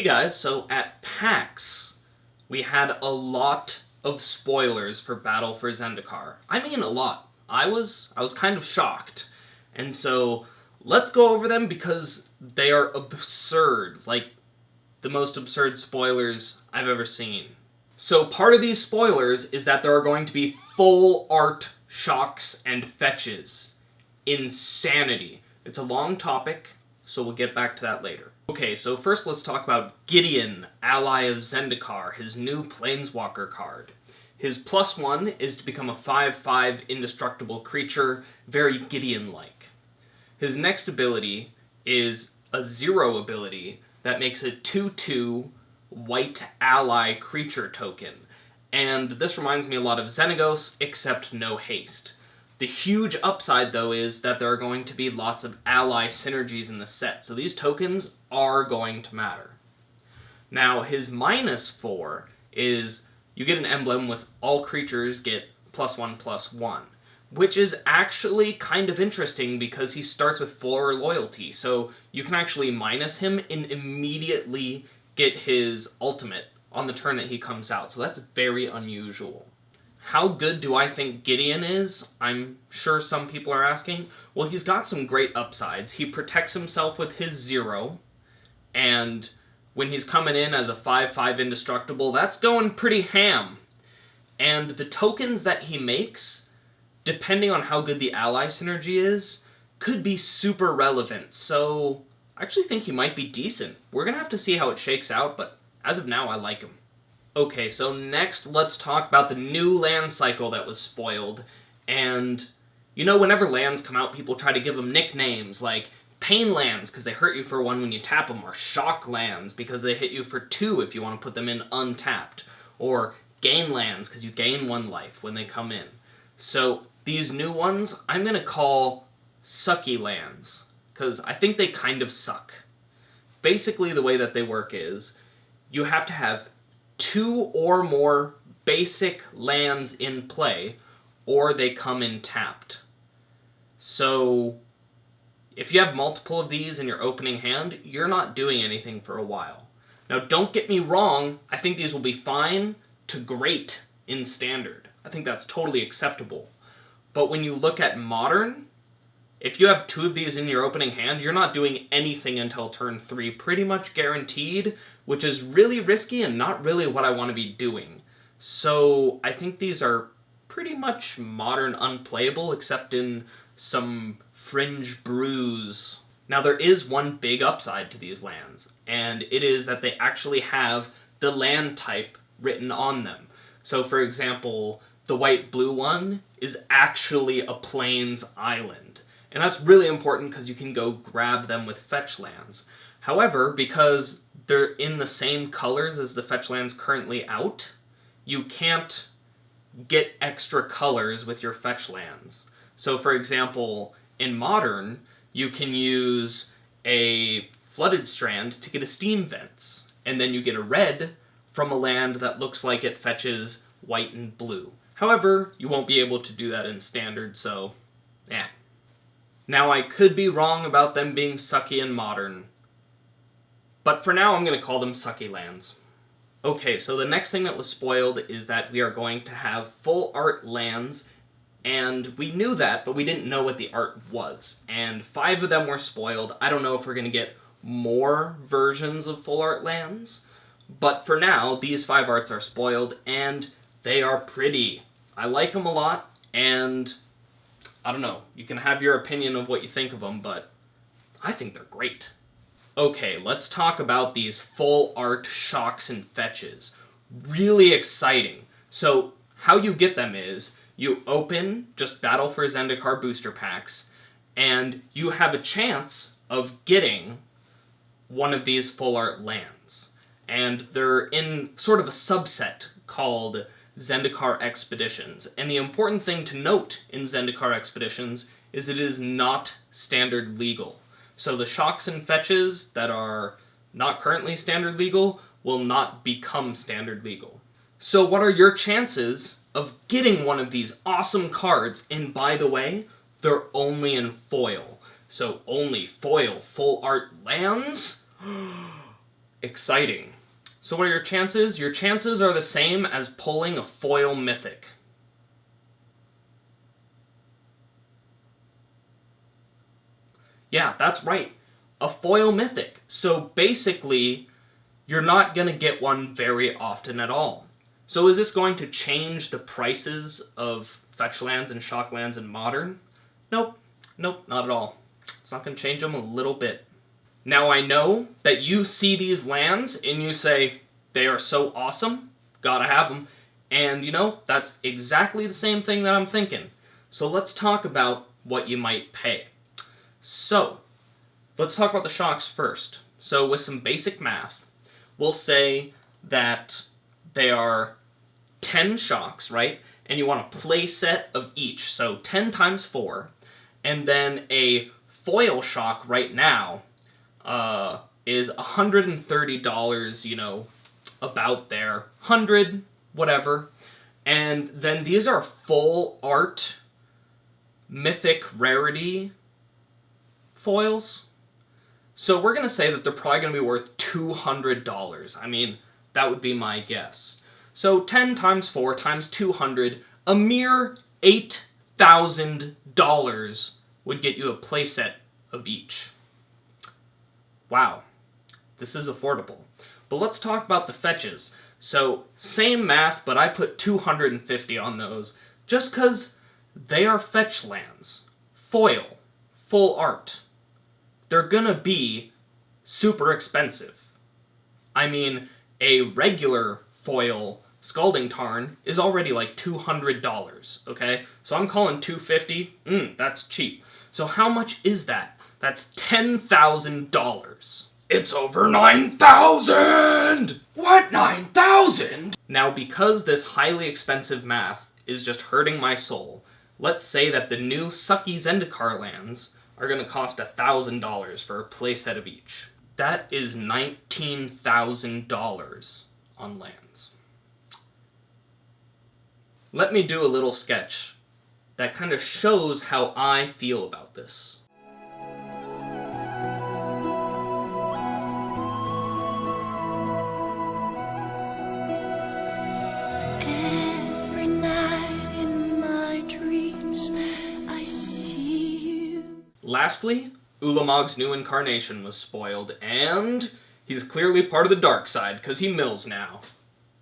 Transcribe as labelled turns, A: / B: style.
A: Hey guys, so at PAX, we had a lot of spoilers for Battle for Zendikar. I mean a lot. I was kind of shocked. And so let's go over them because they are absurd, like the most absurd spoilers I've ever seen. So part of these spoilers is that there are going to be full art shocks and fetches. Insanity. It's a long topic, so we'll get back to that later. Okay, so first let's talk about Gideon, ally of Zendikar, his new Planeswalker card. His +1 is to become a 5/5 indestructible creature, very Gideon-like. His next ability is a 0 ability that makes a 2/2 white ally creature token. And this reminds me a lot of Xenagos, except no haste. The huge upside, though, is that there are going to be lots of ally synergies in the set, so these tokens are going to matter. Now, his -4 is you get an emblem with all creatures get +1/+1, which is actually kind of interesting because he starts with 4 loyalty, so you can actually minus him and immediately get his ultimate on the turn that he comes out, so that's very unusual. How good do I think Gideon is? I'm sure some people are asking. Well, he's got some great upsides. He protects himself with his 0, and when he's coming in as a 5/5 indestructible, that's going pretty ham. And the tokens that he makes, depending on how good the ally synergy is, could be super relevant, so I actually think he might be decent. We're going to have to see how it shakes out, but as of now, I like him. Okay, so next let's talk about the new land cycle that was spoiled. And, you know, whenever lands come out, people try to give them nicknames, like pain lands because they hurt you for 1 when you tap them, or shock lands because they hit you for 2 if you want to put them in untapped, or gain lands because you gain 1 life when they come in. So these new ones, I'm going to call sucky lands, because I think they kind of suck. Basically, the way that they work is you have to have 2 or more basic lands in play, or they come in tapped. So if you have multiple of these in your opening hand, you're not doing anything for a while. Now, don't get me wrong, I think these will be fine to great in Standard. I think that's totally acceptable. But when you look at Modern, if you have 2 of these in your opening hand, you're not doing anything until turn 3, pretty much guaranteed, which is really risky and not really what I want to be doing. So I think these are pretty much Modern unplayable, except in some fringe brews. Now, there is one big upside to these lands, and it is that they actually have the land type written on them. So, for example, the white-blue one is actually a Plains island. And that's really important because you can go grab them with fetch lands. However, because they're in the same colors as the fetch lands currently out, you can't get extra colors with your fetch lands. So, for example, in Modern, you can use a Flooded Strand to get a Steam Vents, and then you get a red from a land that looks like it fetches white and blue. However, you won't be able to do that in Standard, so Now, I could be wrong about them being sucky in Modern, but for now I'm going to call them sucky lands. Okay, so the next thing that was spoiled is that we are going to have full art lands, and we knew that, but we didn't know what the art was. And 5 of them were spoiled. I don't know if we're going to get more versions of full art lands, but for now, these 5 arts are spoiled, and they are pretty. I like them a lot, and I don't know, you can have your opinion of what you think of them, but I think they're great. Okay, let's talk about these full art shocks and fetches. Really exciting. So, how you get them is, you open just Battle for Zendikar booster packs, and you have a chance of getting one of these full art lands. And they're in sort of a subset called Zendikar Expeditions. And the important thing to note in Zendikar Expeditions is it is not standard legal. So the shocks and fetches that are not currently standard legal will not become standard legal. So what are your chances of getting one of these awesome cards? And by the way, they're only in foil. So only foil full art lands? Exciting. So what are your chances? Your chances are the same as pulling a foil mythic. Yeah, that's right. A foil mythic. So basically, you're not going to get one very often at all. So is this going to change the prices of fetch lands and shock lands in Modern? Nope. Nope, not at all. It's not going to change them a little bit. Now I know that you see these lands and you say, they are so awesome, gotta have them. And you know, that's exactly the same thing that I'm thinking. So let's talk about what you might pay. So, let's talk about the shocks first. So with some basic math, we'll say that they are 10 shocks, right? And you want a play set of each, so 10 times 4. And then a foil shock right now is $130, you know, about there. 100, whatever. And then these are full art, mythic rarity foils. So we're going to say that they're probably going to be worth $200. I mean, that would be my guess. So 10 times 4 times 200, a mere $8,000 would get you a playset of each. Wow, this is affordable. But let's talk about the fetches. So same math, but I put 250 on those just because they are fetch lands. Foil, full art. They're gonna be super expensive. I mean, a regular foil Scalding Tarn is already like $200, okay? So I'm calling 250, that's cheap. So how much is that? That's $10,000. It's over 9,000! What, 9,000? Now, because this highly expensive math is just hurting my soul, let's say that the new sucky Zendikar lands are going to cost $1,000 for a playset of each. That is $19,000 on lands. Let me do a little sketch that kind of shows how I feel about this.
B: Every night in my dreams, I see you.
A: Lastly, Ulamog's new incarnation was spoiled, and he's clearly part of the dark side, because he mills now.